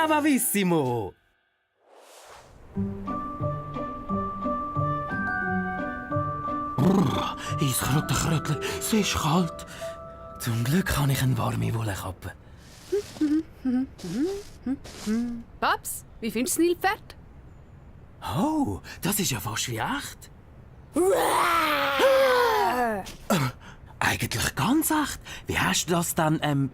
bravissimo! Eiskrötler, es ist kalt. Zum Glück habe ich eine warme Wollkappe. Paps, wie findest du das Nilpferd? Oh, das ist ja fast wie echt. Eigentlich ganz echt. Wie hast du das dann,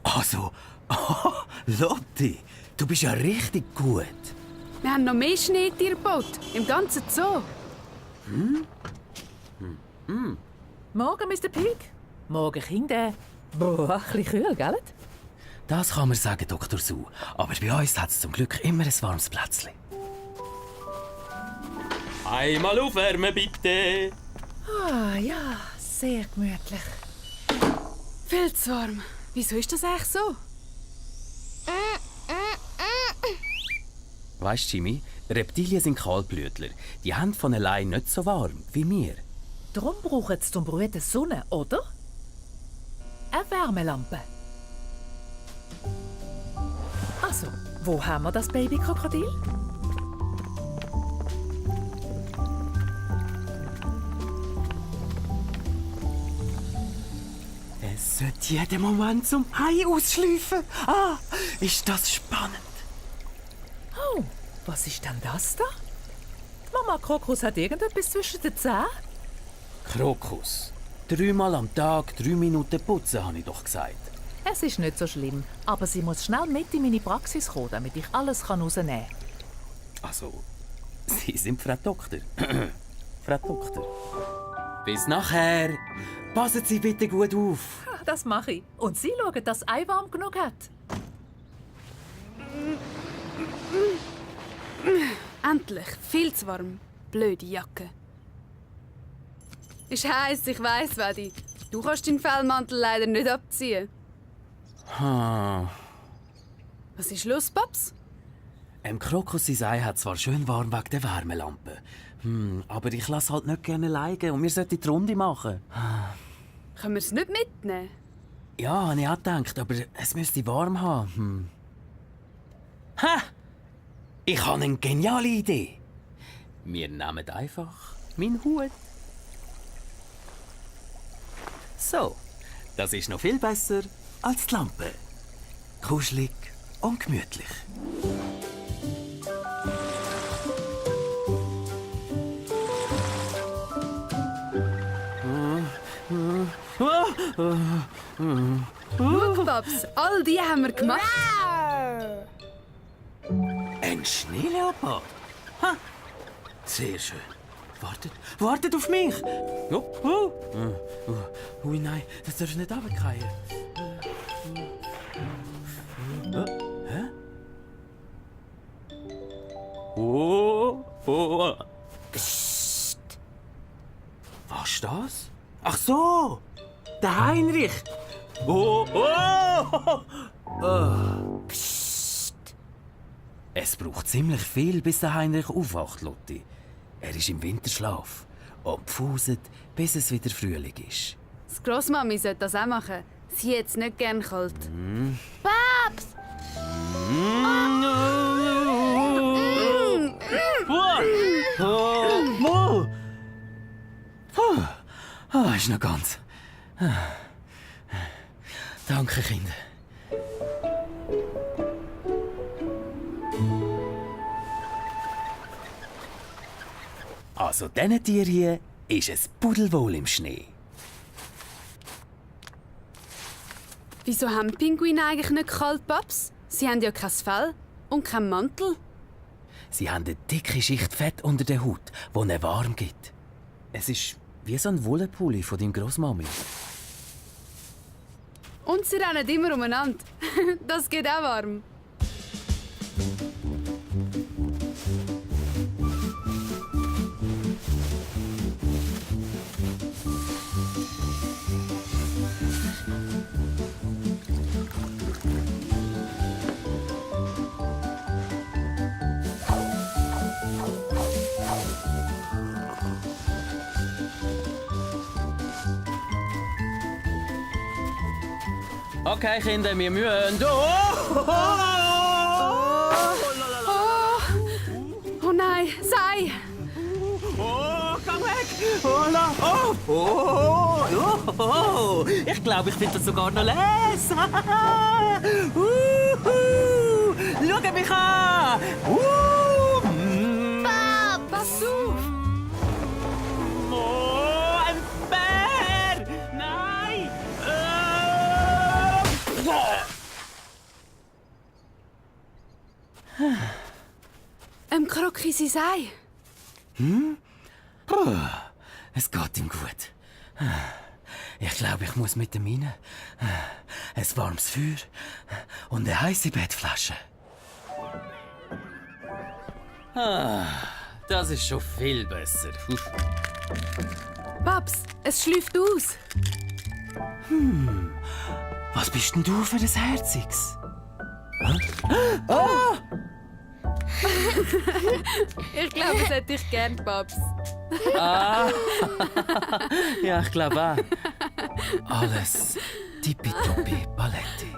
Also, Lotti, du bist ja richtig gut. Wir haben noch mehr Schneetiere gebaut, im ganzen Zoo. Morgen, Mr. Pig. Morgen, Kinder. Boah, ein bisschen kühl, gell? Das kann man sagen, Dr. Su. Aber bei uns hat es zum Glück immer ein warmes Plätzchen. Einmal aufwärmen, bitte. Ah, ja, sehr gemütlich. Viel zu warm. Wieso ist das eigentlich so? Weisst du, Jimmy, Reptilien sind Kahlblütler. Die haben von allein nicht so warm wie wir. Darum brauchen sie zum Brüten Sonne, oder? Eine Wärmelampe. Also, wo haben wir das Babykrokodil? Es sollte jeden Moment zum Ei ausschleifen. Ah, ist das spannend. Oh, was ist denn das da? Die Mama Krokus hat irgendetwas zwischen den Zähnen. Krokus. 3-mal am Tag 3 Minuten putzen, habe ich doch gesagt. Es ist nicht so schlimm, aber sie muss schnell mit in meine Praxis kommen, damit ich alles rausnehmen kann. Also, Sie sind Frau Doktor. Frau Doktor. Bis nachher. Passen Sie bitte gut auf. Das mache ich. Und Sie schauen, dass das Ei warm genug hat. Endlich, viel zu warm. Blöde Jacke. Ist heiß, ich weiss, Wadi. Du kannst deinen Fellmantel leider nicht abziehen. Was ist los, Paps? Krokus sein Ei hat zwar schön warm wegen der Wärmelampe. Aber ich lasse halt nicht gerne liegen und wir sollten die Runde machen. Können wir es nicht mitnehmen? Ja, habe ich auch gedacht, aber es müsste warm haben. Ha! Ich habe eine geniale Idee. Wir nehmen einfach meinen Hut. So, das ist noch viel besser als die Lampe. Kuschelig und gemütlich. Schau, Paps, all die haben wir gemacht. Ein Schneeleopard? Ha! Sehr schön. Wartet auf mich! Ui, nein, das darfst du nicht runterfallen. Hä? Psst! Was ist das? Ach so! Der Heinrich! Psst! Es braucht ziemlich viel, bis der Heinrich aufwacht, Lotti. Er ist im Winterschlaf und pfuset, bis es wieder Frühling ist. Die Grossmami sollte das auch machen. Sie hat es nicht gern kalt. Paps! Ist noch ganz. Danke, Kinder. Also, diesen Tier hier ist es pudelwohl im Schnee. Wieso haben Pinguine eigentlich nicht kalt, Paps? Sie haben ja kein Fell und keinen Mantel. Sie haben eine dicke Schicht Fett unter der Haut, die ihnen warm gibt. Es ist wie so ein Wollenpulli von deinem Grossmami. Und sie rennen immer umeinander. Das geht auch warm. Okay, Kinder, wir müssen... Oh nein, sei! Oh, komm weg! Oh, la! Oh, oh, oh, oh. Ich glaube, ich finde das sogar noch les. Schau mich an! Pass auf! Oh, ein Bär! Nein! Kroki sein Sei. Es geht ihm gut. Ich glaube, ich muss mit ihm rein. Ein warmes Feuer und eine heiße Bettflasche. Das ist schon viel besser. Paps, es schläft aus. Was bist denn du für ein Herziges? Ich glaube, es hätte ich gern, Paps. Ja, ich glaube auch. Alles tippitoppi Paletti.